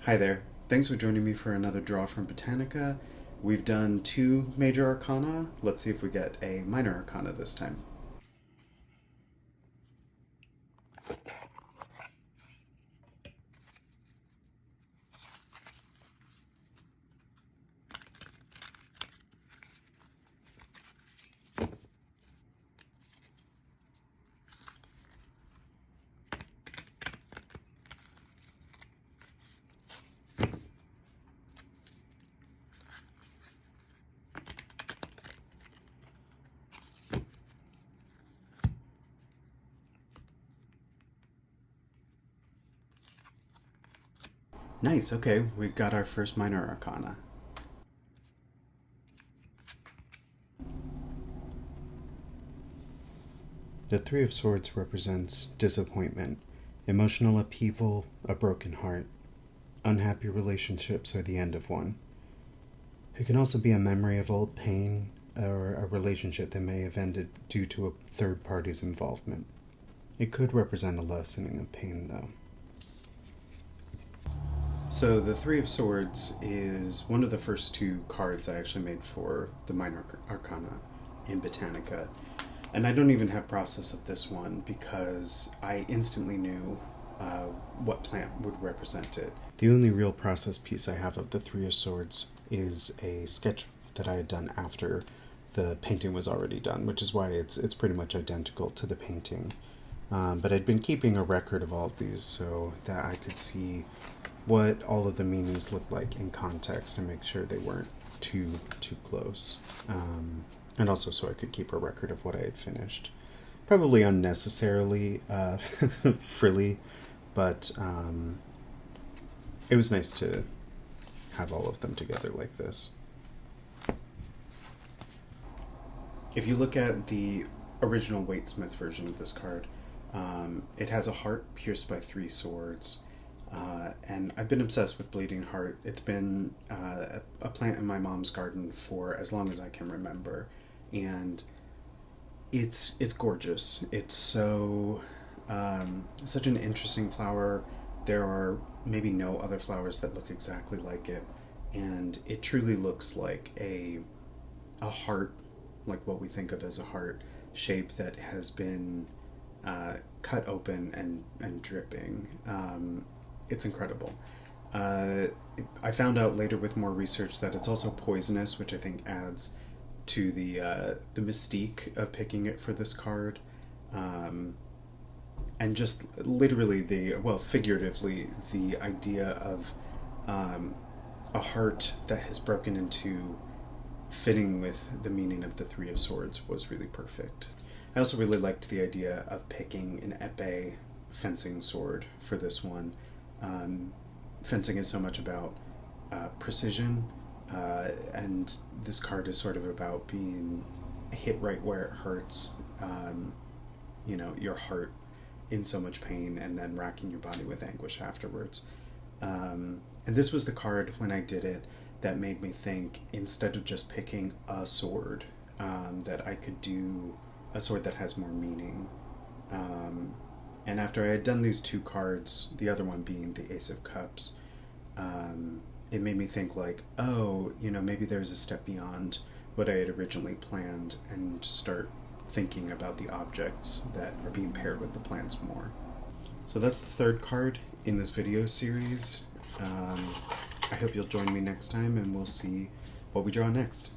Hi there. Thanks for joining me for another draw from Botanica. We've done 2 major arcana. Let's see if we get a minor arcana this time. Nice, okay, we've got our first minor arcana. The Three of Swords represents disappointment, emotional upheaval, a broken heart. Unhappy relationships are the end of one. It can also be a memory of old pain or a relationship that may have ended due to a third party's involvement. It could represent a lessening of pain, though. So the Three of Swords is one of the first 2 cards I actually made for the Minor Arcana in Botanica. And I don't even have process of this one because I instantly knew what plant would represent it. The only real process piece I have of the Three of Swords is a sketch that I had done after the painting was already done, which is why it's pretty much identical to the painting. But I'd been keeping a record of all of these so that I could see what all of the meanings looked like in context and make sure they weren't too close. And also so I could keep a record of what I had finished. Probably unnecessarily frilly, but it was nice to have all of them together like this. If you look at the original Waitsmith version of this card, it has a heart pierced by 3 swords. And I've been obsessed with Bleeding Heart. It's been a plant in my mom's garden for as long as I can remember. And it's gorgeous. It's so such an interesting flower. There are maybe no other flowers that look exactly like it. And it truly looks like a heart, like what we think of as a heart shape that has been cut open and dripping. It's incredible. I found out later with more research that it's also poisonous, which I think adds to the mystique of picking it for this card. And just literally figuratively, the idea of a heart that has broken into fitting with the meaning of the Three of Swords was really perfect. I also really liked the idea of picking an épée fencing sword for this one. Fencing is so much about precision, and this card is sort of about being hit right where it hurts, your heart in so much pain and then racking your body with anguish afterwards. And this was the card, when I did it, that made me think, instead of just picking a sword, that I could do a sword that has more meaning. And after I had done these 2 cards, the other one being the Ace of Cups, it made me think like, maybe there's a step beyond what I had originally planned and start thinking about the objects that are being paired with the plants more. So that's the 3rd card in this video series. I hope you'll join me next time and we'll see what we draw next.